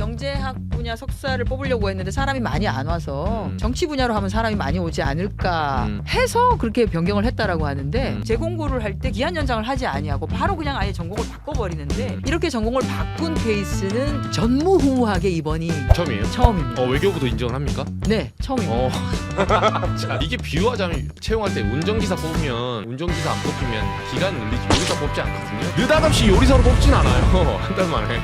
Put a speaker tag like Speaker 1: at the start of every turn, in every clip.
Speaker 1: 경제학 분야 석사를 뽑으려고 했는데 사람이 많이 안 와서 정치 분야로 하면 사람이 많이 오지 않을까 해서 그렇게 변경을 했다라고 하는데 재공부를 할 때 기한 연장을 하지 아니하고 바로 그냥 아예 전공을 바꿔버리는데 이렇게 전공을 바꾼 케이스는 전무후무하게 이번이
Speaker 2: 처음이에요?
Speaker 1: 처음입니다.
Speaker 2: 외교부도 인정을 합니까?
Speaker 1: 네, 처음입니다.
Speaker 2: 자, 이게 비유하자면 채용할 때 운전기사 뽑으면 운전기사 안 뽑히면 기간 늘리지 요리사 뽑지 않거든요. 느닷없이 요리사로 뽑진 않아요. 한 달 만에.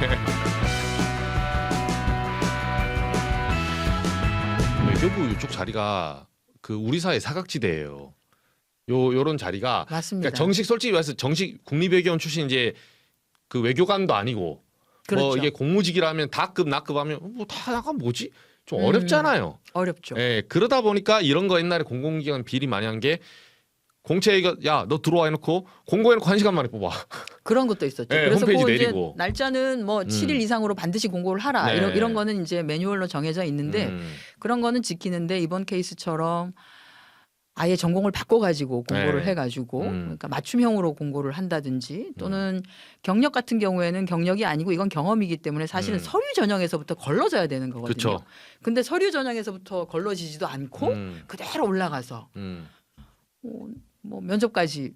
Speaker 2: 외교부 이쪽 자리가 그 우리 사회 사각지대예요. 요런 자리가
Speaker 1: 맞습니다.
Speaker 2: 그러니까 정식 솔직히 말해서 정식 국립외교원 출신 이제 그 외교관도 아니고
Speaker 1: 그렇죠.
Speaker 2: 뭐 이게 공무직이라면 다급 나급하면 뭐 다 나가 뭐지 좀 어렵잖아요.
Speaker 1: 어렵죠.
Speaker 2: 예, 그러다 보니까 이런 거 옛날에 공공기관 비리 많이 한 게 공채가 야 너 들어와 해놓고 공고해놓고 1시간 만에 뽑아.
Speaker 1: 그런 것도 있었죠.
Speaker 2: 네,
Speaker 1: 그래서
Speaker 2: 홈페이지
Speaker 1: 그 이제
Speaker 2: 내리고.
Speaker 1: 날짜는 뭐 7일 이상으로 반드시 공고를 하라.
Speaker 2: 네.
Speaker 1: 이런 거는 이제 매뉴얼로 정해져 있는데 그런 거는 지키는데 이번 케이스처럼 아예 전공을 바꿔가지고 공고를
Speaker 2: 네.
Speaker 1: 해가지고 그러니까 맞춤형으로 공고를 한다든지 또는 경력 같은 경우에는 경력이 아니고 이건 경험이기 때문에 사실은 서류 전형에서부터 걸러져야 되는 거거든요.
Speaker 2: 그쵸.
Speaker 1: 근데 서류 전형에서부터 걸러지지도 않고 그대로 올라가서 뭐 면접까지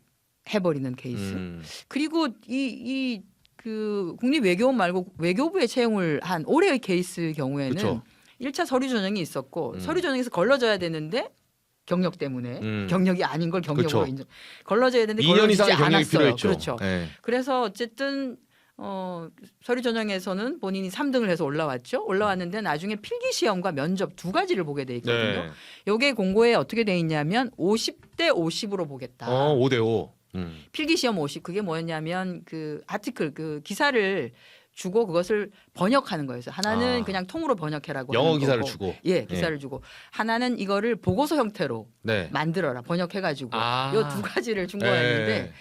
Speaker 1: 해버리는 케이스. 그리고 이 그 국립외교원 말고 외교부에 채용을 한 올해의 케이스 경우에는
Speaker 2: 그쵸.
Speaker 1: 1차 서류 전형이 있었고 서류 전형에서 걸러져야 되는데 경력 때문에 경력이 아닌 걸 경력으로
Speaker 2: 그쵸.
Speaker 1: 인정. 걸러져야 되는데
Speaker 2: 2년
Speaker 1: 걸러지지
Speaker 2: 이상의 경력이
Speaker 1: 않았어요.
Speaker 2: 필요했죠.
Speaker 1: 그렇죠.
Speaker 2: 예.
Speaker 1: 그래서 어쨌든 서류 전형에서는 본인이 3등을 해서 올라왔죠. 올라왔는데 나중에 필기 시험과 면접 두 가지를 보게 돼 있거든요.
Speaker 2: 네.
Speaker 1: 요게 공고에 어떻게 돼 있냐면 50대 50으로 보겠다.
Speaker 2: 5대5.
Speaker 1: 필기 시험 50 그게 뭐였냐면 그 아티클 그 기사를 주고 그것을 번역하는 거였어요. 하나는 그냥 통으로 번역해라고
Speaker 2: 영어
Speaker 1: 하는
Speaker 2: 기사를
Speaker 1: 거고.
Speaker 2: 주고.
Speaker 1: 예, 기사를 주고 하나는 이거를 보고서 형태로
Speaker 2: 네.
Speaker 1: 만들어라 번역해가지고
Speaker 2: 아.
Speaker 1: 요 두 가지를 준
Speaker 2: 네.
Speaker 1: 거였는데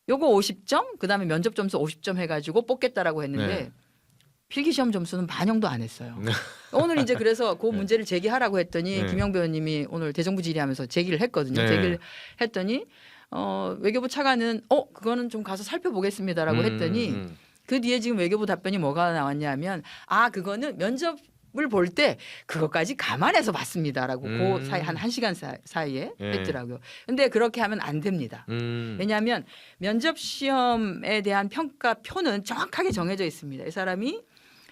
Speaker 1: 요거 50점 그다음에 면접 점수 50점 해가지고 뽑겠다라고 했는데
Speaker 2: 네.
Speaker 1: 필기 시험 점수는 반영도 안 했어요. 오늘 이제 그래서 그 문제를 제기하라고 했더니
Speaker 2: 네.
Speaker 1: 김영배 의원님이 오늘 대정부 질의하면서 제기를 했거든요.
Speaker 2: 네.
Speaker 1: 제기를 했더니 외교부 차관은 그거는 좀 가서 살펴보겠습니다라고 했더니 그 뒤에 지금 외교부 답변이 뭐가 나왔냐면 그거는 면접을 볼 때 그것까지 감안해서 봤습니다라고 그 사이 한 1시간 사이에
Speaker 2: 네.
Speaker 1: 했더라고요. 근데 그렇게 하면 안 됩니다. 왜냐하면 면접 시험에 대한 평가표는 정확하게 정해져 있습니다. 이 사람이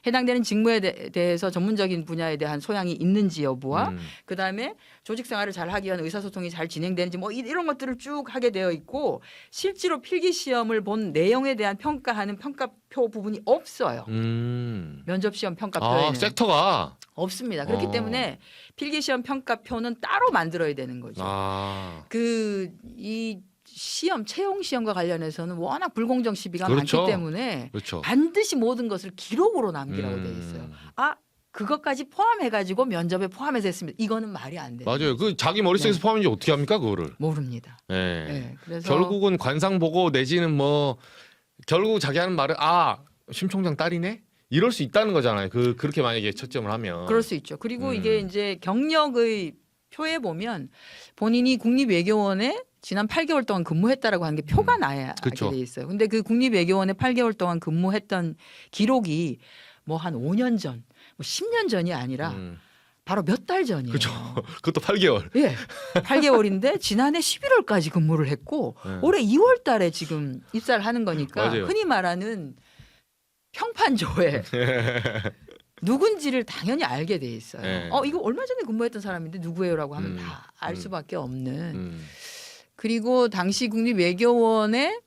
Speaker 1: 해당되는 직무에 대해서 전문적인 분야에 대한 소양이 있는지 여부와 그다음에 조직 생활을 잘 하기 위한 의사소통이 잘 진행되는지 뭐 이런 것들을 쭉 하게 되어 있고 실제로 필기 시험을 본 내용에 대한 평가하는 평가표 부분이 없어요. 면접 시험 평가표에는
Speaker 2: 섹터가
Speaker 1: 없습니다. 그렇기 때문에 필기 시험 평가표는 따로 만들어야 되는 거죠. 이 시험 채용 시험과 관련해서는 워낙 불공정 시비가
Speaker 2: 그렇죠.
Speaker 1: 많기 때문에
Speaker 2: 그렇죠.
Speaker 1: 반드시 모든 것을 기록으로 남기라고 되어 있어요. 그것까지 포함해가지고 면접에 포함해서 했습니다. 이거는 말이 안 돼요.
Speaker 2: 맞아요. 그 자기 머릿속에서 포함인지 어떻게 합니까 그거를?
Speaker 1: 모릅니다.
Speaker 2: 네.
Speaker 1: 네, 그래서
Speaker 2: 결국은 관상 보고 내지는 뭐 결국 자기 하는 말은 심 총장 딸이네? 이럴 수 있다는 거잖아요. 그렇게 만약에 채점을 하면.
Speaker 1: 그럴 수 있죠. 그리고 이게 이제 경력의 표에 보면 본인이 국립외교원에 지난 8개월 동안 근무했다라고 하는 게 표가 나야
Speaker 2: 그쵸.
Speaker 1: 돼 있어요. 근데 그 국립외교원에 8개월 동안 근무했던 기록이 뭐 한 5년 전, 뭐 10년 전이 아니라 바로 몇 달 전이에요.
Speaker 2: 그렇죠. 그것도 8개월.
Speaker 1: 예, 8개월인데 지난해 11월까지 근무를 했고
Speaker 2: 네.
Speaker 1: 올해 2월 달에 지금 입사를 하는 거니까
Speaker 2: 맞아요.
Speaker 1: 흔히 말하는 평판조회 누군지를 당연히 알게 돼 있어요.
Speaker 2: 네.
Speaker 1: 이거 얼마 전에 근무했던 사람인데 누구예요라고 하면 다 알 수밖에 없는. 그리고 당시 국립외교원에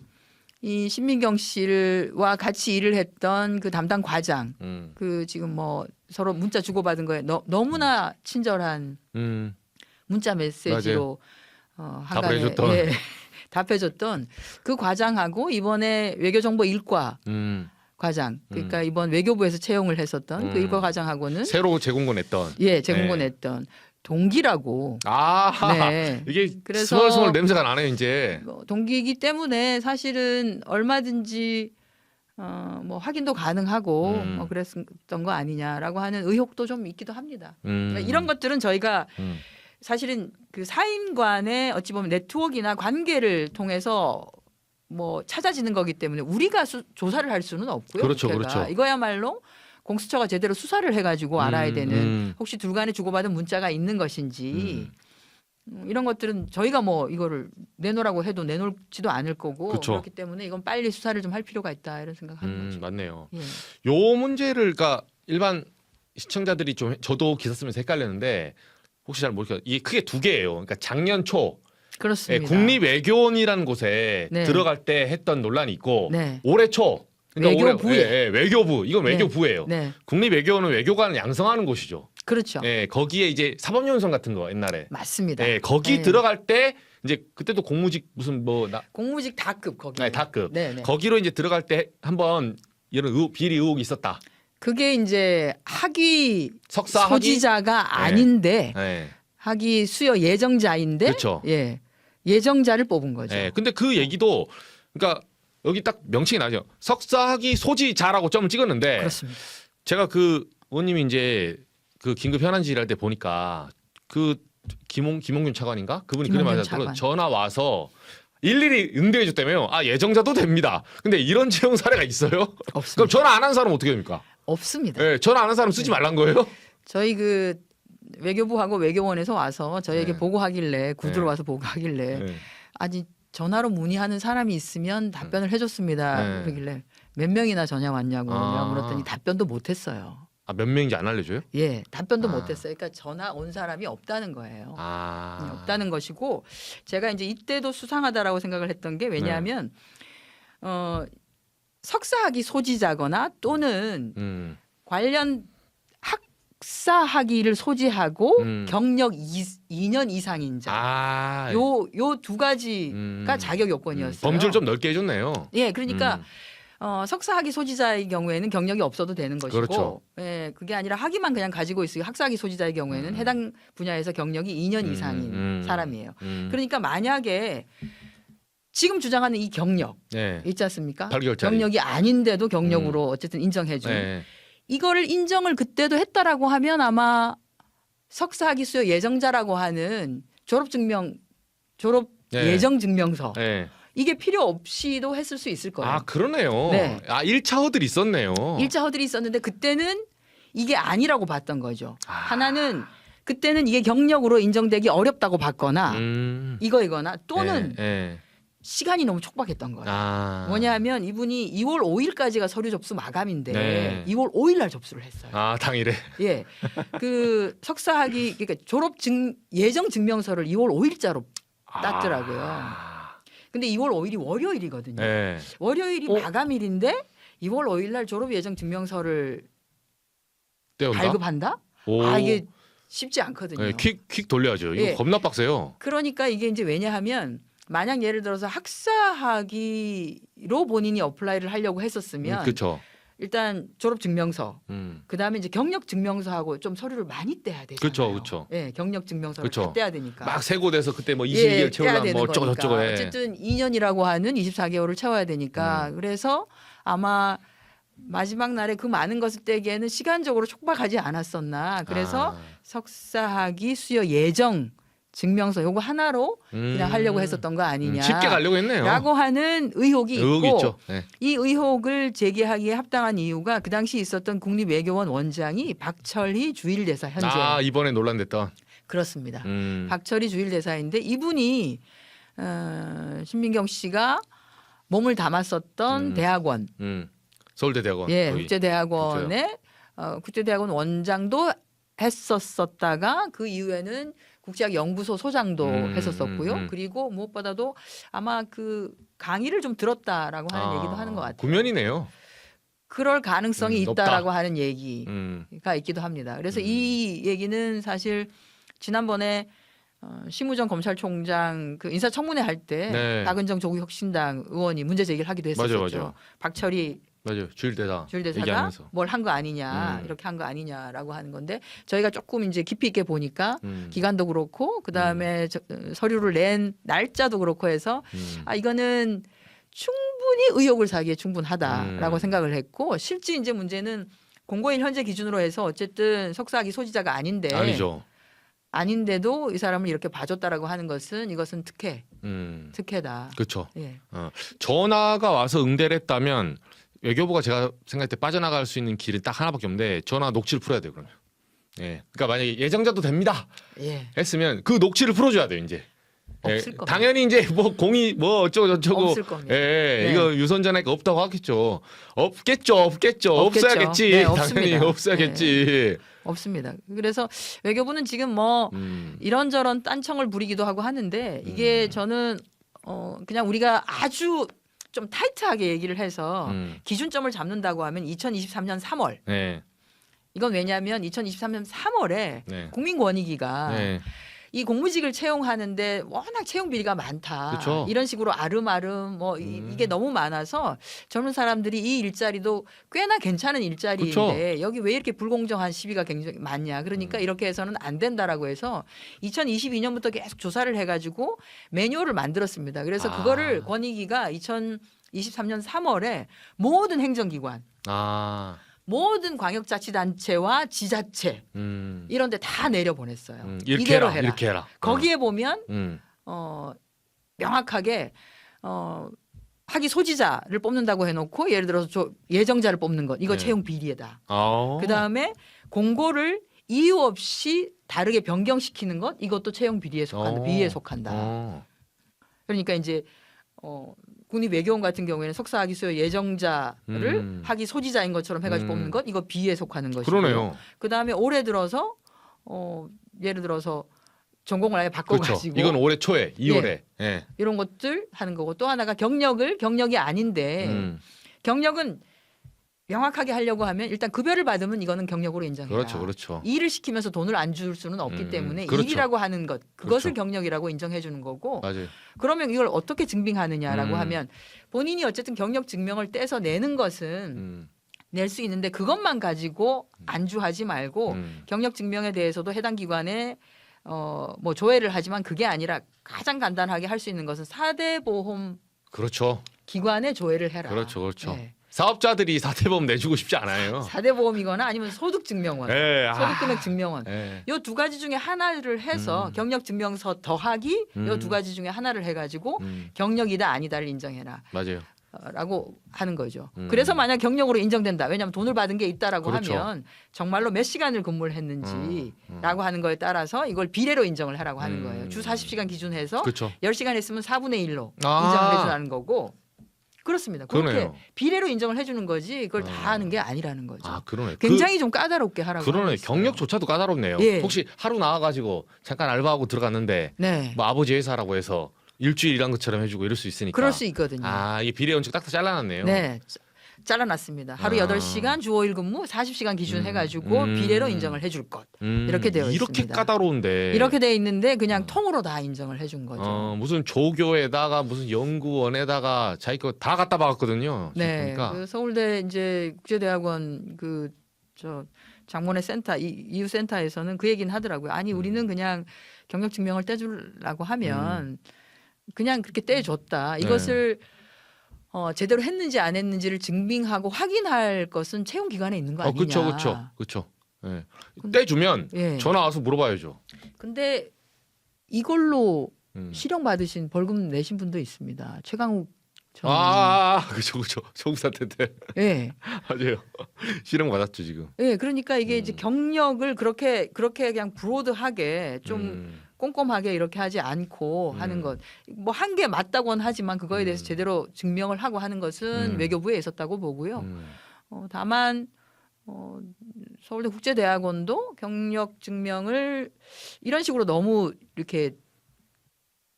Speaker 1: 이 신민경 씨와 같이 일을 했던 그 담당 과장, 그 지금 뭐 서로 문자 주고받은 거에 너무나 친절한 문자 메시지로
Speaker 2: 답을 해줬던.
Speaker 1: 예, 답해줬던 그 과장하고 이번에 외교정보 일과 과장, 그러니까 이번 외교부에서 채용을 했었던 그 일과 과장하고는
Speaker 2: 새로 제공권했던.
Speaker 1: 제공권했던 동기라고. 네.
Speaker 2: 이게
Speaker 1: 그래서
Speaker 2: 스멀스멀 냄새가 나네요 이제.
Speaker 1: 동기이기 때문에 사실은 얼마든지 뭐 확인도 가능하고 뭐 그랬던 거 아니냐라고 하는 의혹도 좀 있기도 합니다. 이런 것들은 저희가 사실은 그 사임관의 어찌 보면 네트워크나 관계를 통해서 뭐 찾아지는 거기 때문에 우리가 조사를 할 수는 없고요.
Speaker 2: 그렇죠,
Speaker 1: 국회가.
Speaker 2: 그렇죠.
Speaker 1: 이거야말로 공수처가 제대로 수사를 해가지고 알아야 되는 혹시 둘 간에 주고받은 문자가 있는 것인지 이런 것들은 저희가 뭐 이거를 내놓으라고 해도 내놓지도 않을 거고
Speaker 2: 그쵸.
Speaker 1: 그렇기 때문에 이건 빨리 수사를 좀 할 필요가 있다 이런 생각하는 거죠.
Speaker 2: 맞네요.
Speaker 1: 예.
Speaker 2: 요 문제를 그러니까 일반 시청자들이 좀 저도 기사 쓰면서 헷갈렸는데 혹시 잘 모르겠어요. 이게 크게 두 개예요. 그러니까 작년 초
Speaker 1: 그렇습니다.
Speaker 2: 국립외교원이라는 곳에
Speaker 1: 네.
Speaker 2: 들어갈 때 했던 논란이 있고
Speaker 1: 네.
Speaker 2: 올해 초 그러니까
Speaker 1: 외교부에.
Speaker 2: 외교부 이건
Speaker 1: 네.
Speaker 2: 외교부예요.
Speaker 1: 네.
Speaker 2: 국립외교원은 외교관을 양성하는 곳이죠.
Speaker 1: 그렇죠.
Speaker 2: 예, 거기에 이제 사법연수원 같은 거 옛날에
Speaker 1: 맞습니다.
Speaker 2: 예, 거기
Speaker 1: 네.
Speaker 2: 들어갈 때 이제 그때도 공무직 무슨
Speaker 1: 공무직 다급 거기.
Speaker 2: 네, 다급
Speaker 1: 네.
Speaker 2: 거기로 이제 들어갈 때 한번 이런 비리 의혹이 있었다.
Speaker 1: 그게 이제 학위
Speaker 2: 석사
Speaker 1: 소지자가 아닌데
Speaker 2: 네.
Speaker 1: 학위 수여 예정자인데
Speaker 2: 그렇죠.
Speaker 1: 예. 예정자를 뽑은 거죠.
Speaker 2: 예, 근데 그 얘기도 그러니까 여기 딱 명칭이 나죠. 석사학위 소지자라고 점을 찍었는데
Speaker 1: 그렇습니다.
Speaker 2: 제가 그 의원님이 이제 그 긴급 현안질 할 때 보니까 그 김홍균 차관인가 그분이 그래
Speaker 1: 김홍균
Speaker 2: 말해서
Speaker 1: 차관.
Speaker 2: 전화 와서 일일이 응대해 줬다며요. 아 예정자도 됩니다. 근데 이런 채용 사례가 있어요?
Speaker 1: 없습니다.
Speaker 2: 그럼 전화 안 한 사람은 어떻게 됩니까?
Speaker 1: 없습니다.
Speaker 2: 예, 전화 안 한 사람 쓰지 말란 거예요?
Speaker 1: 저희 그 외교부하고 외교원에서 와서 저희에게
Speaker 2: 네.
Speaker 1: 보고하길래 구두로
Speaker 2: 네.
Speaker 1: 와서 보고하길래
Speaker 2: 네.
Speaker 1: 아니 전화로 문의하는 사람이 있으면 답변을 해줬습니다.
Speaker 2: 네.
Speaker 1: 그러길래 몇 명이나 전화 왔냐고
Speaker 2: 아.
Speaker 1: 물었더니 답변도 못했어요.
Speaker 2: 아, 몇 명인지 안 알려줘요?
Speaker 1: 예, 답변도
Speaker 2: 아.
Speaker 1: 못했어요. 그러니까 전화 온 사람이 없다는 거예요.
Speaker 2: 아,
Speaker 1: 없다는 것이고 제가 이제 이때도 수상하다라고 생각을 했던 게 왜냐하면 석사학위 소지자거나 또는 관련 학사 학위를 소지하고 경력 2년 이상인 자.
Speaker 2: 아,
Speaker 1: 요 두 가지가 자격 요건이었어요.
Speaker 2: 범주를 좀 넓게 해줬네요.
Speaker 1: 예, 그러니까 석사 학위 소지자의 경우에는 경력이 없어도 되는 것이고,
Speaker 2: 그렇죠.
Speaker 1: 예, 그게 아니라 학위만 그냥 가지고 있으면 학사 학위 소지자의 경우에는 해당 분야에서 경력이 2년 이상인 사람이에요. 그러니까 만약에 지금 주장하는 이 경력
Speaker 2: 네.
Speaker 1: 있지 않습니까?
Speaker 2: 8개월짜리.
Speaker 1: 경력이 아닌데도 경력으로 어쨌든 인정해준
Speaker 2: 네.
Speaker 1: 이거를 인정을 그때도 했다라고 하면 아마 석사학위 수여 예정자라고 하는 졸업
Speaker 2: 네.
Speaker 1: 예정 증명서
Speaker 2: 네.
Speaker 1: 이게 필요 없이도 했을 수 있을 거예요.
Speaker 2: 아 그러네요.
Speaker 1: 네.
Speaker 2: 아 1차 허들이 있었네요.
Speaker 1: 1차 허들이 있었는데 그때는 이게 아니라고 봤던 거죠.
Speaker 2: 아.
Speaker 1: 하나는 그때는 이게 경력으로 인정되기 어렵다고 봤거나 이거나 또는
Speaker 2: 네.
Speaker 1: 시간이 너무 촉박했던 거예요.
Speaker 2: 아.
Speaker 1: 뭐냐면 이분이 2월 5일까지가 서류 접수 마감인데
Speaker 2: 네.
Speaker 1: 2월 5일 날 접수를 했어요.
Speaker 2: 아 당일에.
Speaker 1: 예. 그 석사학위 그러니까 예정 증명서를 2월 5일자로 땄더라고요.
Speaker 2: 아.
Speaker 1: 근데 2월 5일이 월요일이거든요.
Speaker 2: 네.
Speaker 1: 월요일이 마감일인데 2월 5일 날 졸업 예정 증명서를
Speaker 2: 떼온다?
Speaker 1: 발급한다?
Speaker 2: 오.
Speaker 1: 아 이게 쉽지 않거든요.
Speaker 2: 네, 퀵 돌려야죠. 이거
Speaker 1: 예.
Speaker 2: 겁나 빡세요.
Speaker 1: 그러니까 이게 이제 왜냐하면 만약 예를 들어서 학사학위로 본인이 어플라이를 하려고 했었으면
Speaker 2: 그렇죠.
Speaker 1: 일단 졸업 증명서
Speaker 2: 음.
Speaker 1: 그다음에 이제 경력 증명서하고 좀 서류를 많이 떼야 되잖아요.
Speaker 2: 그렇죠.
Speaker 1: 예, 경력 증명서를
Speaker 2: 그쵸.
Speaker 1: 다 떼야 되니까.
Speaker 2: 막 세고돼서 그때 뭐
Speaker 1: 예,
Speaker 2: 22개월
Speaker 1: 떼야
Speaker 2: 채우려면
Speaker 1: 되는
Speaker 2: 뭐 어쩌고
Speaker 1: 거니까.
Speaker 2: 저쩌고 해.
Speaker 1: 어쨌든 2년이라고 하는 24개월을 채워야 되니까 그래서 아마 마지막 날에 그 많은 것을 떼기에는 시간적으로 촉박하지 않았었나. 그래서
Speaker 2: 아.
Speaker 1: 석사학위 수여 예정 증명서 요거 하나로 그냥 하려고 했었던 거 아니냐.
Speaker 2: 쉽게 가려고 했네요.
Speaker 1: 라고 하는 의혹이
Speaker 2: 의혹이
Speaker 1: 있고
Speaker 2: 있죠. 네.
Speaker 1: 이 의혹을 제기하기에 합당한 이유가 그 당시 있었던 국립외교원 원장이 박철희 주일대사 현재
Speaker 2: 아 이번에 논란됐던.
Speaker 1: 그렇습니다. 박철희 주일대사인데 이분이 신민경 씨가 몸을 담았었던 대학원,
Speaker 2: 서울대대학원.
Speaker 1: 예,
Speaker 2: 거기.
Speaker 1: 국제대학원의 국제대학원 원장도 했었었다가 그 이후에는 국제학 연구소 소장도 했었었고요. 그리고 무엇보다도 아마 그 강의를 좀 들었다라고 하는 얘기도 하는 것 같아요.
Speaker 2: 구면이네요.
Speaker 1: 그럴 가능성이
Speaker 2: 높다.
Speaker 1: 있다라고 하는 얘기가 있기도 합니다. 그래서 이 얘기는 사실 지난번에 심우정 검찰총장 그 인사청문회 할 때
Speaker 2: 네.
Speaker 1: 박은정 조국혁신당 의원이 문제 제기를 하기도 했었죠.
Speaker 2: 맞아요.
Speaker 1: 박철희
Speaker 2: 맞아요. 주일대사가
Speaker 1: 얘기하면서. 뭘 한 거 아니냐 이렇게 한 거 아니냐라고 하는 건데 저희가 조금 이제 깊이 있게 보니까 기간도 그렇고 그 다음에 서류를 낸 날짜도 그렇고 해서 아 이거는 충분히 의혹을 사기에 충분하다라고 생각을 했고 실제 이제 문제는 공고인 현재 기준으로 해서 어쨌든 석사학위 소지자가
Speaker 2: 아니죠.
Speaker 1: 아닌데도 이 사람을 이렇게 봐줬다라고 하는 것은 이것은 특혜다.
Speaker 2: 그렇죠.
Speaker 1: 예.
Speaker 2: 전화가 와서 응대를 했다면 외교부가 제가 생각할 때 빠져나갈 수 있는 길은 딱 하나밖에 없는데 전화 녹취를 풀어야 돼요. 그러면. 예. 그러니까 만약에 예정자도 됩니다.
Speaker 1: 예.
Speaker 2: 했으면 그 녹취를 풀어줘야 돼요. 이제. 예,
Speaker 1: 없을 겁니다.
Speaker 2: 당연히 이제 뭐 공이 뭐 어쩌고 저쩌고
Speaker 1: 없을 겁니다.
Speaker 2: 예,
Speaker 1: 네.
Speaker 2: 이거 유선전화가 없다고 하겠죠. 없겠죠. 없어야겠지.
Speaker 1: 네,
Speaker 2: 당연히
Speaker 1: 없습니다.
Speaker 2: 없어야겠지.
Speaker 1: 없습니다. 그래서 외교부는 지금 뭐 이런저런 딴청을 부리기도 하고 하는데 이게 저는 그냥 우리가 아주 좀 타이트하게 얘기를 해서 기준점을 잡는다고 하면 2023년 3월.
Speaker 2: 네.
Speaker 1: 이건 왜냐하면 2023년 3월에
Speaker 2: 네.
Speaker 1: 국민권익위가
Speaker 2: 네.
Speaker 1: 이 공무직을 채용하는데 워낙 채용 비리가 많다.
Speaker 2: 그쵸.
Speaker 1: 이런 식으로 아름아름 뭐 이게 너무 많아서 젊은 사람들이 이 일자리도 꽤나 괜찮은 일자리인데
Speaker 2: 그쵸.
Speaker 1: 여기 왜 이렇게 불공정한 시비가 굉장히 많냐. 그러니까 이렇게 해서는 안 된다라고 해서 2022년부터 계속 조사를 해가지고 매뉴얼을 만들었습니다. 그래서 그거를 권익위가 2023년 3월에 모든 행정기관 모든 광역자치단체와 지자체 이런 데 다 내려보냈어요. 이대로 해라.
Speaker 2: 이렇게 해라.
Speaker 1: 거기에 보면 명확하게 학위 소지자를 뽑는다고 해놓고 예를 들어서 예정자를 뽑는 것 이거
Speaker 2: 네.
Speaker 1: 채용 비리다. 그다음에 공고를 이유 없이 다르게 변경시키는 것 이것도 채용 비리에 속한다. 비리에 속한다. 그러니까 이제 국립외교원 같은 경우에는 석사학위 수요 예정자를 학위 소지자인 것처럼 해가지고 뽑는 것 이거 비에 속하는 것이고요.
Speaker 2: 그러네요.
Speaker 1: 그다음에 올해 들어서 예를 들어서 전공을 아예 바꿔가지고
Speaker 2: 그렇죠. 이건 올해 초에 2월에 예.
Speaker 1: 이런 것들 하는 거고 또 하나가 경력이 아닌데 경력은 명확하게 하려고 하면 일단 급여를 받으면 이거는 경력으로 인정해라.
Speaker 2: 그렇죠, 그렇죠.
Speaker 1: 일을 시키면서 돈을 안 줄 수는 없기 때문에
Speaker 2: 그렇죠.
Speaker 1: 일이라고 하는 것 그것을
Speaker 2: 그렇죠.
Speaker 1: 경력이라고 인정해 주는 거고.
Speaker 2: 맞아요.
Speaker 1: 그러면 이걸 어떻게 증빙하느냐라고 하면 본인이 어쨌든 경력 증명을 떼서 내는 것은 낼 수 있는데 그것만 가지고 안주하지 말고 경력 증명에 대해서도 해당 기관에 뭐 조회를 하지만 그게 아니라 가장 간단하게 할 수 있는 것은 4대 보험
Speaker 2: 그렇죠.
Speaker 1: 기관에 조회를 해라.
Speaker 2: 그렇죠, 그렇죠.
Speaker 1: 네.
Speaker 2: 사업자들이 사대보험 내주고 싶지 않아요.
Speaker 1: 4대 보험이거나 아니면 소득증명원,
Speaker 2: 예,
Speaker 1: 소득금액 증명원.
Speaker 2: 예.
Speaker 1: 요 두 가지 중에 하나를 해서 경력증명서 더하기 요 두 가지 중에 하나를 해가지고 경력이다 아니다를 인정해라.
Speaker 2: 맞아요.
Speaker 1: 라고 하는 거죠. 그래서 만약 경력으로 인정된다. 왜냐하면 돈을 받은 게 있다라고
Speaker 2: 그렇죠.
Speaker 1: 하면 정말로 몇 시간을 근무를 했는지라고 하는 거에 따라서 이걸 비례로 인정을 하라고 하는 거예요. 주 40시간 기준해서
Speaker 2: 그렇죠.
Speaker 1: 10시간 했으면 4분의 1로 인정을 해주라는 거고. 그렇습니다. 그렇게
Speaker 2: 그러네요.
Speaker 1: 비례로 인정을 해주는 거지 그걸 다 하는 게 아니라는 거죠.
Speaker 2: 그러네.
Speaker 1: 굉장히 좀 까다롭게 하라고.
Speaker 2: 그러네.
Speaker 1: 하고 있어요.
Speaker 2: 경력조차도 까다롭네요.
Speaker 1: 예.
Speaker 2: 혹시 하루 나와가지고 잠깐 알바하고 들어갔는데
Speaker 1: 네.
Speaker 2: 뭐 아버지 회사라고 해서 일주일 일한 것처럼 해주고 이럴 수 있으니까.
Speaker 1: 그럴 수 있거든요.
Speaker 2: 이 비례 원칙 딱딱 잘라놨네요.
Speaker 1: 네. 잘라놨습니다. 하루 8시간 주 5일 근무 40시간 기준 해가지고 비례로 인정을 해줄 것. 이렇게 되어
Speaker 2: 이렇게
Speaker 1: 있습니다.
Speaker 2: 까다로운데.
Speaker 1: 이렇게 돼 있는데 그냥 통으로 다 인정을 해준 거죠.
Speaker 2: 무슨 조교에다가 무슨 연구원에다가 자기 거 다 갖다 박았거든요.
Speaker 1: 네.
Speaker 2: 보니까.
Speaker 1: 그 서울대 이제 국제대학원 장모네 센터 이유 센터에서는 그 얘기는 하더라고요. 아니 우리는 그냥 경력 증명을 떼주려고 하면 그냥 그렇게 떼줬다. 이것을 제대로 했는지 안 했는지를 증빙하고 확인할 것은 채용 기관에 있는 거 아니냐.
Speaker 2: 그렇죠. 네. 떼주면
Speaker 1: 예.
Speaker 2: 전화 와서 물어봐야죠.
Speaker 1: 근데 이걸로 실형 받으신 벌금 내신 분도 있습니다. 최강욱 전.
Speaker 2: 그렇죠. 조국 사태 때.
Speaker 1: 예.
Speaker 2: 맞아요. 실형 받았죠 지금.
Speaker 1: 예. 그러니까 이게 이제 경력을 그렇게 그냥 브로드하게 좀 꼼꼼하게 이렇게 하지 않고 하는 것. 뭐 한 게 맞다고는 하지만 그거에 대해서 제대로 증명을 하고 하는 것은 외교부에 있었다고 보고요. 다만 서울대 국제대학원도 경력 증명을 이런 식으로 너무 이렇게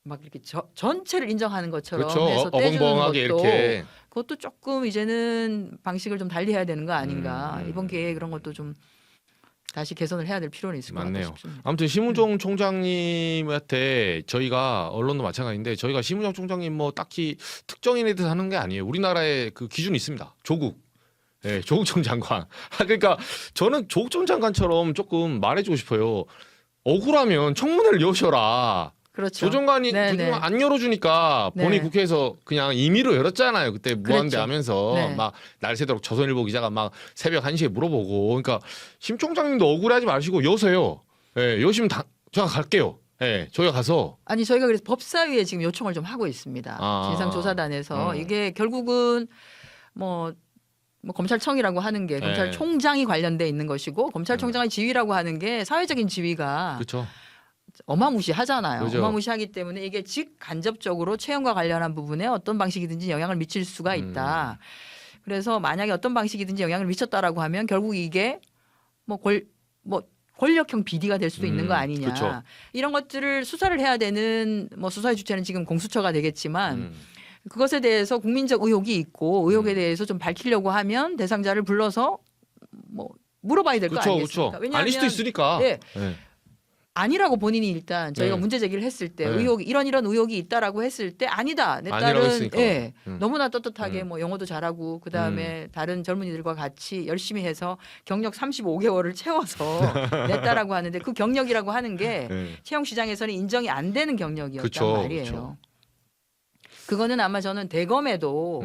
Speaker 1: 막 이렇게 전체를 인정하는 것처럼
Speaker 2: 그렇죠.
Speaker 1: 해서 떼주는
Speaker 2: 어벙벙하게
Speaker 1: 것도
Speaker 2: 이렇게.
Speaker 1: 그것도 조금 이제는 방식을 좀 달리 해야 되는 거 아닌가. 이번 기회에 그런 것도 좀 다시 개선을 해야 될 필요는 있을 것 같아요.
Speaker 2: 맞네요. 아무튼 심우정 총장님한테 저희가 언론도 마찬가지인데 저희가 심우정 총장님 뭐 딱히 특정인에 대해서 하는 게 아니에요. 우리나라에 그 기준이 있습니다. 조국. 네, 조국 전 장관. 그러니까 저는 조국 전 장관처럼 조금 말해주고 싶어요. 억울하면 청문회를 여셔라.
Speaker 1: 그렇죠.
Speaker 2: 조정관이
Speaker 1: 네네.
Speaker 2: 안 열어주니까
Speaker 1: 네.
Speaker 2: 본인이 국회에서 그냥 임의로 열었잖아요. 그때 무한대
Speaker 1: 그랬죠.
Speaker 2: 하면서
Speaker 1: 네.
Speaker 2: 막 날새도록 조선일보 기자가 막 새벽 1시에 물어보고 그러니까 심 총장님도 억울해하지 마시고 여세요. 예, 여시면 제가 갈게요. 예, 저희가 가서
Speaker 1: 아니 저희가 그래서 법사위에 지금 요청을 좀 하고 있습니다. 진상조사단에서 이게 결국은 뭐 뭐 검찰청이라고 하는 게
Speaker 2: 네.
Speaker 1: 검찰총장이 관련돼 있는 것이고 검찰총장의 지위라고 하는 게 사회적인 지위가
Speaker 2: 그렇죠.
Speaker 1: 어마무시하잖아요.
Speaker 2: 그죠.
Speaker 1: 어마무시하기 때문에 이게 직간접적으로 채용과 관련한 부분에 어떤 방식이든지 영향을 미칠 수가 있다. 그래서 만약에 어떤 방식이든지 영향을 미쳤다라고 하면 결국 이게 뭐 권력형 비리가 될 수도 있는 거 아니냐.
Speaker 2: 그쵸.
Speaker 1: 이런 것들을 수사를 해야 되는 뭐 수사의 주체는 지금 공수처가 되겠지만 그것에 대해서 국민적 의혹이 있고 의혹에 대해서 좀 밝히려고 하면 대상자를 불러서 뭐 물어봐야 될 거
Speaker 2: 그렇죠,
Speaker 1: 아니겠습니까?
Speaker 2: 그렇죠. 아닐 수도 있으니까.
Speaker 1: 예.
Speaker 2: 네.
Speaker 1: 아니라고 본인이 일단 저희가
Speaker 2: 네.
Speaker 1: 문제 제기를 했을 때
Speaker 2: 네.
Speaker 1: 의혹 이런 의혹이 있다라고 했을 때 아니다. 내
Speaker 2: 아니라고
Speaker 1: 딸은
Speaker 2: 했으니까.
Speaker 1: 예, 너무나 떳떳하게
Speaker 2: 음.
Speaker 1: 뭐 영어도 잘하고 그다음에 다른 젊은이들과 같이 열심히 해서 경력 35개월을 채워서 냈다라고 하는데 그 경력이라고 하는 게
Speaker 2: 네.
Speaker 1: 채용 시장에서는 인정이 안 되는 경력이었단
Speaker 2: 그쵸,
Speaker 1: 말이에요.
Speaker 2: 그쵸.
Speaker 1: 그거는 아마 저는 대검에도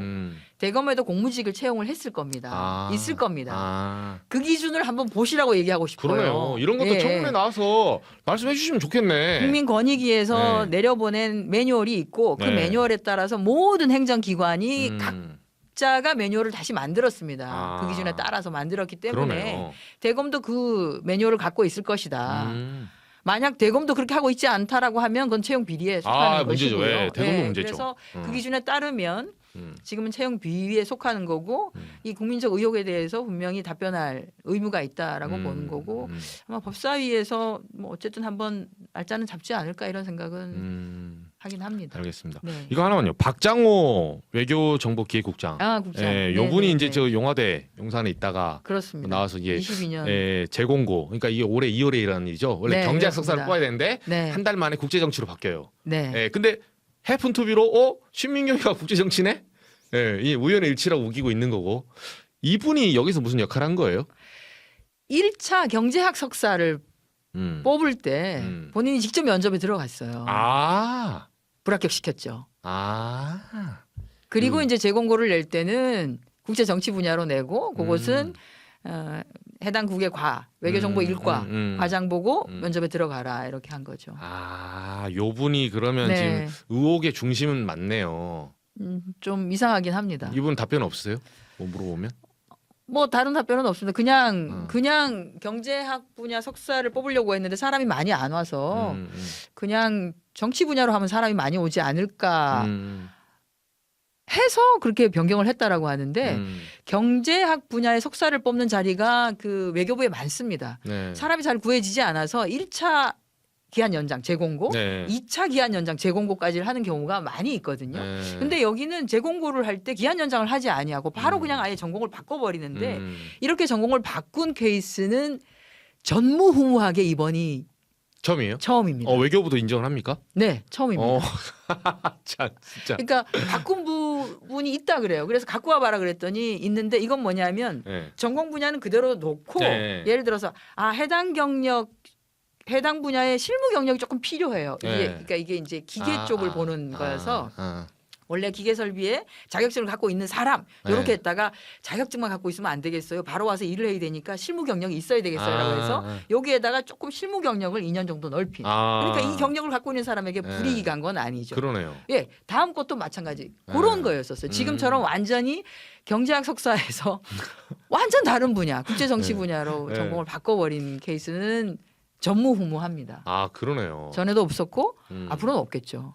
Speaker 1: 공무직을 채용을 했을 겁니다. 있을 겁니다. 그 기준을 한번 보시라고 얘기하고 싶어요.
Speaker 2: 그러네요. 이런 것도
Speaker 1: 예.
Speaker 2: 청문회 나와서 말씀해 주시면 좋겠네.
Speaker 1: 국민권익위에서
Speaker 2: 네.
Speaker 1: 내려보낸 매뉴얼이 있고 그
Speaker 2: 네.
Speaker 1: 매뉴얼에 따라서 모든 행정기관이 각자가 매뉴얼을 다시 만들었습니다. 그 기준에 따라서 만들었기 때문에
Speaker 2: 그러네요.
Speaker 1: 대검도 그 매뉴얼을 갖고 있을 것이다. 만약 대검도 그렇게 하고 있지 않다라고 하면 그건 채용 비리에 속하는
Speaker 2: 문제죠.
Speaker 1: 것이고요.
Speaker 2: 예, 대검도 문제죠.
Speaker 1: 그래서 그 기준에 따르면 지금은 채용 비위에 속하는 거고 이 국민적 의혹에 대해서 분명히 답변할 의무가 있다라고 보는 거고 아마 법사위에서 뭐 어쨌든 한번 날짜는 잡지 않을까 이런 생각은 하긴 합니다.
Speaker 2: 알겠습니다.
Speaker 1: 네.
Speaker 2: 이거 하나만요. 박장호 외교정보기획국장.
Speaker 1: 국장.
Speaker 2: 예, 요 분이 이제 저 용화대 용산에 있다가
Speaker 1: 그렇습니다.
Speaker 2: 나와서 이게
Speaker 1: 22년.
Speaker 2: 재공고. 그러니까 이게 올해 2월에 일어나는 일이죠. 원래
Speaker 1: 네,
Speaker 2: 경제학
Speaker 1: 그렇습니다.
Speaker 2: 석사를 뽑아야 되는데
Speaker 1: 네.
Speaker 2: 한 달 만에 국제정치로 바뀌어요.
Speaker 1: 네.
Speaker 2: 예, 근데 해픈 투비로 신민경이가 국제정치네? 예, 이 우연의 일치라고 우기고 있는 거고. 이분이 여기서 무슨 역할을 한 거예요?
Speaker 1: 1차 경제학 석사를 뽑을 때 본인이 직접 면접에 들어갔어요. 불합격시켰죠. 그리고 이제 재공고를 낼 때는 국제 정치 분야로 내고 그것은 해당 국의 외교정보 1과 과장 보고 면접에 들어가라 이렇게 한 거죠.
Speaker 2: 요 분이 그러면
Speaker 1: 네.
Speaker 2: 지금 의혹의 중심은 맞네요.
Speaker 1: 좀 이상하긴 합니다.
Speaker 2: 이분 답변 없으세요? 뭐 물어보면?
Speaker 1: 뭐 다른 답변은 없습니다. 그냥 경제학 분야 석사를 뽑으려고 했는데 사람이 많이 안 와서 그냥 정치 분야로 하면 사람이 많이 오지 않을까 해서 그렇게 변경을 했다라고 하는데 경제학 분야의 석사를 뽑는 자리가 그 외교부에 많습니다.
Speaker 2: 네.
Speaker 1: 사람이 잘 구해지지 않아서 1차 기한 연장 재공고,
Speaker 2: 네.
Speaker 1: 2차 기한 연장 재공고까지 하는 경우가 많이 있거든요.
Speaker 2: 네.
Speaker 1: 근데 여기는 재공고를 할 때 기한 연장을 하지 아니하고 바로 그냥 아예 전공을 바꿔버리는데 이렇게 전공을 바꾼 케이스는 전무후무하게 이번이
Speaker 2: 처음이에요?
Speaker 1: 처음입니다.
Speaker 2: 외교부도 인정을 합니까?
Speaker 1: 네, 처음입니다.
Speaker 2: 참 진짜.
Speaker 1: 그러니까 바꾼 부분이 있다 그래요. 그래서 갖고 와봐라 그랬더니 있는데 이건 뭐냐면
Speaker 2: 네.
Speaker 1: 전공 분야는 그대로 놓고
Speaker 2: 네.
Speaker 1: 예를 들어서 해당 분야의 실무 경력이 조금 필요해요.
Speaker 2: 네.
Speaker 1: 그러니까 이게 이제 기계 쪽을 보는 거여서 원래 기계 설비에 자격증을 갖고 있는 사람 이렇게
Speaker 2: 네.
Speaker 1: 했다가 자격증만 갖고 있으면 안 되겠어요. 바로 와서 일을 해야 되니까 실무 경력이 있어야 되겠어요라고 해서 여기에다가 조금 실무 경력을 2년 정도 넓힌. 그러니까 이 경력을 갖고 있는 사람에게 불이익이 간 건 아니죠.
Speaker 2: 그러네요.
Speaker 1: 예, 다음 것도 마찬가지. 그런 거였었어요. 지금처럼 완전히 경제학 석사에서 완전 다른 분야, 국제 정치
Speaker 2: 네.
Speaker 1: 분야로
Speaker 2: 네.
Speaker 1: 전공을 바꿔버린 케이스는 전무후무합니다.
Speaker 2: 그러네요.
Speaker 1: 전에도 없었고 앞으로는 없겠죠.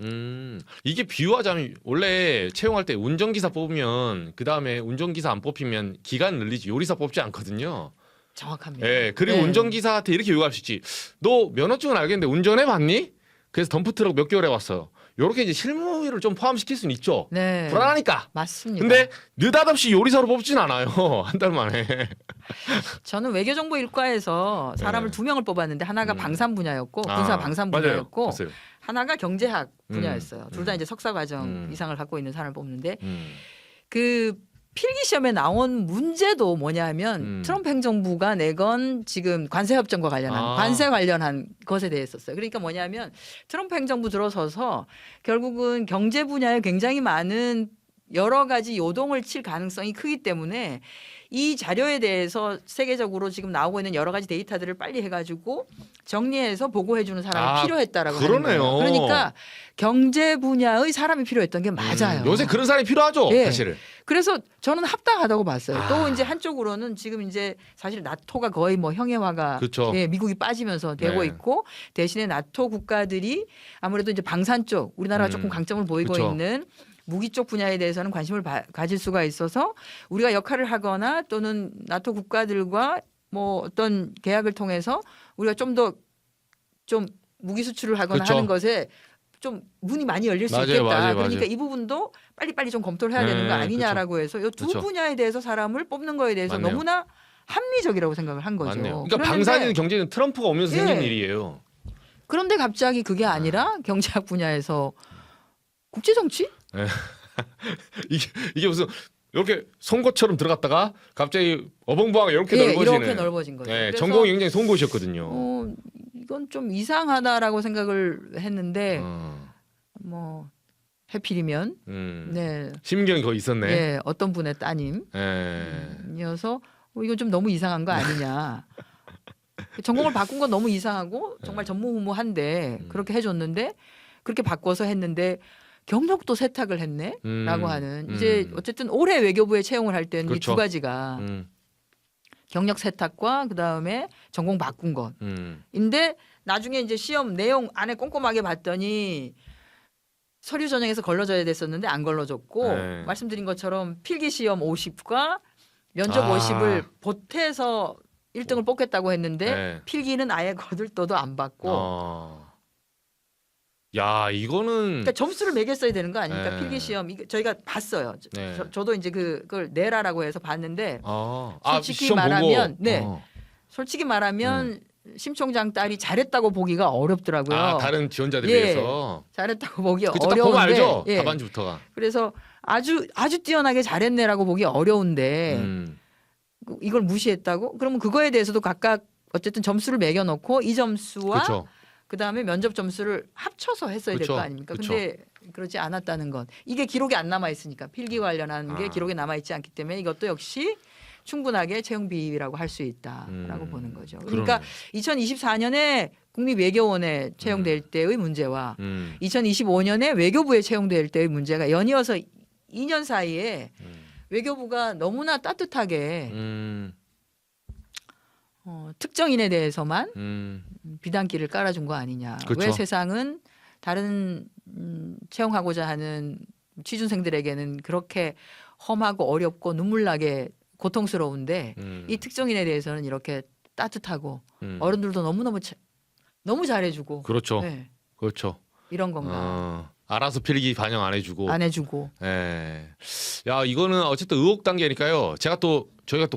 Speaker 2: 이게 비유하자면 원래 채용할 때 운전기사 뽑으면 그 다음에 운전기사 안 뽑히면 기간 늘리지 요리사 뽑지 않거든요.
Speaker 1: 정확합니다.
Speaker 2: 예, 그리고
Speaker 1: 네.
Speaker 2: 운전기사한테 이렇게 요구할 수 있지. 너 면허증은 알겠는데 운전해 봤니? 그래서 덤프트럭 몇 개월 해왔어. 요렇게 이제 실무를 좀 포함시킬 수는 있죠.
Speaker 1: 네.
Speaker 2: 불안하니까.
Speaker 1: 맞습니다.
Speaker 2: 근데 느닷없이 요리사로 뽑진 않아요. 한 달 만에.
Speaker 1: 저는 외교정보 1과에서 사람을
Speaker 2: 네.
Speaker 1: 2명을 뽑았는데 하나가 방산 분야였고 군사 방산
Speaker 2: 맞아요.
Speaker 1: 분야였고
Speaker 2: 봤어요.
Speaker 1: 하나가 경제학 분야였어요. 둘 다 이제 석사 과정 이상을 갖고 있는 사람을 뽑는데 그 필기 시험에 나온 문제도 뭐냐면 트럼프 행정부가 내건 지금 관세 협정과 관련한 관세 관련한 것에 대했었어요. 그러니까 뭐냐면 트럼프 행정부 들어서서 결국은 경제 분야에 굉장히 많은 여러 가지 요동을 칠 가능성이 크기 때문에 이 자료에 대해서 세계적으로 지금 나오고 있는 여러 가지 데이터들을 빨리 해가지고 정리해서 보고해주는 사람이 필요했다라고
Speaker 2: 그러네요.
Speaker 1: 하는 거예요. 그러니까 경제 분야의 사람이 필요했던 게 맞아요.
Speaker 2: 요새 그런 사람이 필요하죠,
Speaker 1: 예.
Speaker 2: 사실은.
Speaker 1: 그래서 저는 합당하다고 봤어요. 또 이제 한쪽으로는 지금 이제 사실 나토가 거의 뭐 형해화가
Speaker 2: 그렇죠.
Speaker 1: 예, 미국이 빠지면서 되고
Speaker 2: 네.
Speaker 1: 있고 대신에 나토 국가들이 아무래도 이제 방산 쪽 우리나라가 조금 강점을 보이고
Speaker 2: 그쵸.
Speaker 1: 있는 무기 쪽 분야에 대해서는 관심을 가질 수가 있어서 우리가 역할을 하거나 또는 나토 국가들과 뭐 어떤 계약을 통해서 우리가 좀 더 좀 무기 수출을 하거나
Speaker 2: 그쵸.
Speaker 1: 하는 것에 좀 문이 많이 열릴 수
Speaker 2: 맞아요,
Speaker 1: 있겠다.
Speaker 2: 맞아요,
Speaker 1: 그러니까
Speaker 2: 맞아요.
Speaker 1: 이 부분도 빨리빨리 좀 검토를 해야 되는 거 아니냐라고 해서 이 두
Speaker 2: 그쵸.
Speaker 1: 분야에 대해서 사람을 뽑는 거에 대해서
Speaker 2: 맞네요.
Speaker 1: 너무나 합리적이라고 생각을 한 거죠.
Speaker 2: 맞네요. 그러니까
Speaker 1: 그런데
Speaker 2: 방산이든 경제는 트럼프가 오면서
Speaker 1: 예.
Speaker 2: 생긴 일이에요.
Speaker 1: 그런데 갑자기 그게 아니라 경제학 분야에서 국제 정치?
Speaker 2: 이게 무슨 이렇게 송곳처럼 들어갔다가 갑자기 어벙벙 이렇게 넓어지는.
Speaker 1: 이렇게 넓어진 거죠.
Speaker 2: 네,
Speaker 1: 그래서
Speaker 2: 전공이 굉장히 송곳이었거든요.
Speaker 1: 이건 좀 이상하다라고 생각을 했는데 뭐 해필이면 네.
Speaker 2: 심경이 거의 있었네.
Speaker 1: 예, 어떤 분의 따님이어서 이건 좀 너무 이상한 거 아니냐. 전공을 바꾼 건 너무 이상하고 정말 전무후무한데 그렇게 해줬는데 그렇게 바꿔서 했는데 경력도 세탁을 했네라고 하는 이제 어쨌든 올해 외교부에 채용을 할 때는 이
Speaker 2: 그렇죠.
Speaker 1: 두 가지가 경력 세탁과 그 다음에 전공 바꾼 것인데 나중에 이제 시험 내용 안에 꼼꼼하게 봤더니 서류 전형에서 걸러져야 됐었는데 안 걸러졌고
Speaker 2: 네.
Speaker 1: 말씀드린 것처럼 필기 시험 50과 면접 50을 보태서 1등을 뽑겠다고 했는데
Speaker 2: 네.
Speaker 1: 필기는 아예 거들떠도 안 받고
Speaker 2: 야 이거는
Speaker 1: 그러니까 점수를 매겼어야 되는 거 아닙니까?
Speaker 2: 네.
Speaker 1: 필기 시험 저희가 봤어요.
Speaker 2: 네.
Speaker 1: 저도 이제 그걸 내라라고 해서 봤는데 솔직히
Speaker 2: 시험
Speaker 1: 말하면
Speaker 2: 보고.
Speaker 1: 솔직히 말하면 심 총장 딸이 잘했다고 보기가 어렵더라고요.
Speaker 2: 다른 지원자들에
Speaker 1: 예.
Speaker 2: 비해서.
Speaker 1: 잘했다고 보기
Speaker 2: 그쵸, 딱
Speaker 1: 어려운데
Speaker 2: 보면 알죠.
Speaker 1: 예.
Speaker 2: 답안지부터가.
Speaker 1: 그래서 아주 뛰어나게 잘했네라고 보기 어려운데 이걸 무시했다고? 그러면 그거에 대해서도 각각 어쨌든 점수를 매겨놓고 이 점수와
Speaker 2: 그렇죠.
Speaker 1: 그다음에 면접 점수를 합쳐서 했어야 될
Speaker 2: 그쵸.
Speaker 1: 거 아닙니까?
Speaker 2: 그쵸.
Speaker 1: 근데 그러지 않았다는 것. 이게 기록에 안 남아 있으니까 필기 관련한 게 기록에 남아 있지 않기 때문에 이것도 역시 충분하게 채용 비위라고 할 수 있다라고 보는 거죠. 그러니까 2024년에 국립외교원에 채용될 때의 문제와 2025년에 외교부에 채용될 때의 문제가 연이어서 2년 사이에 외교부가 너무나 따뜻하게 특정인에 대해서만 비단길을 깔아준 거 아니냐.
Speaker 2: 그쵸.
Speaker 1: 왜 세상은 다른 채용하고자 하는 취준생들에게는 그렇게 험하고 어렵고 눈물나게 고통스러운데 이 특정인에 대해서는 이렇게 따뜻하고 어른들도 너무 잘해주고
Speaker 2: 그렇죠.
Speaker 1: 네,
Speaker 2: 그렇죠.
Speaker 1: 이런 건가.
Speaker 2: 알아서 필기 반영 안 해주고.
Speaker 1: 안 해주고.
Speaker 2: 예. 야 이거는 어쨌든 의혹 단계니까요. 저희가 또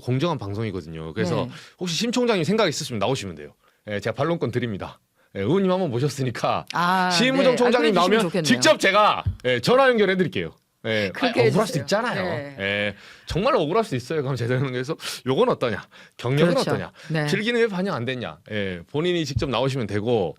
Speaker 2: 공정한 방송이거든요. 그래서
Speaker 1: 네.
Speaker 2: 혹시 심 총장님 생각 있으시면 나오시면 돼요. 예, 제가 반론권 드립니다. 예, 의원님 한번 모셨으니까 심우정
Speaker 1: 네.
Speaker 2: 총장님
Speaker 1: 그래 주시면
Speaker 2: 나오면
Speaker 1: 좋겠네요.
Speaker 2: 직접 제가 전화 연결해 드릴게요. 예,
Speaker 1: 그렇게
Speaker 2: 억울할 수
Speaker 1: 해주세요.
Speaker 2: 있잖아요.
Speaker 1: 네.
Speaker 2: 예, 정말 억울할 수 있어요. 그럼 제대로 하는 거에서 요건 어떠냐, 경력은
Speaker 1: 그렇죠.
Speaker 2: 어떠냐,
Speaker 1: 네.
Speaker 2: 필기는 왜 반영 안 됐냐. 예, 본인이 직접 나오시면 되고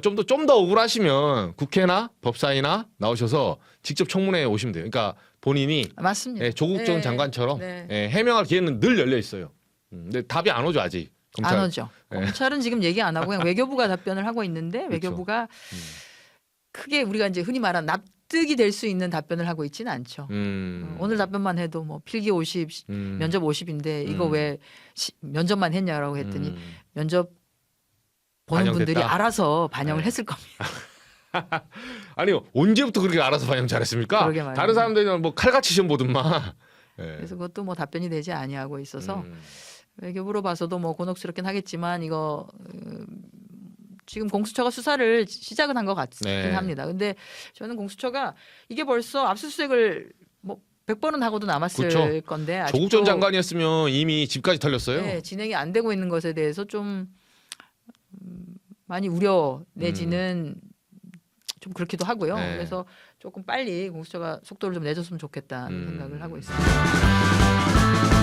Speaker 2: 좀 더 억울하시면 국회나 법사위나 나오셔서 직접 청문회에 오시면 돼요. 그러니까 본인이
Speaker 1: 맞습니다.
Speaker 2: 조국 전
Speaker 1: 네.
Speaker 2: 장관처럼
Speaker 1: 네.
Speaker 2: 해명할 기회는 늘 열려 있어요. 근데 답이 안 오죠 아직. 검찰.
Speaker 1: 안 오죠. 검찰은 지금 얘기 안 하고 그냥 외교부가 답변을 하고 있는데 외교부가 크게 우리가 이제 흔히 말하는 납득이 될 수 있는 답변을 하고 있지는 않죠. 오늘 답변만 해도 뭐 필기 50, 면접 50인데 이거 왜 면접만 했냐라고 했더니 면접 보는
Speaker 2: 반영됐다.
Speaker 1: 분들이 알아서 반영을
Speaker 2: 네.
Speaker 1: 했을 겁니다.
Speaker 2: 아니요 언제부터 그렇게 알아서 반영 잘했습니까?
Speaker 1: 그러게 말이에요.
Speaker 2: 다른 사람들은 뭐 칼같이 시험 보든만. 예.
Speaker 1: 그래서 그것도 뭐 답변이 되지 아니하고 있어서 외교부로 봐서도 뭐 곤혹스럽긴 하겠지만 이거 지금 공수처가 수사를 시작은 한 것 같긴
Speaker 2: 네.
Speaker 1: 합니다. 근데 저는 공수처가 이게 벌써 압수수색을 뭐 100번은 하고도 남았을
Speaker 2: 그렇죠.
Speaker 1: 건데 아직도
Speaker 2: 조국 전 장관이었으면 이미 집까지 털렸어요.
Speaker 1: 네, 진행이 안 되고 있는 것에 대해서 좀 많이 우려 내지는 좀 그렇기도 하고요.
Speaker 2: 네.
Speaker 1: 그래서 조금 빨리 공수처가 속도를 좀 내줬으면 좋겠다는 생각을 하고 있습니다.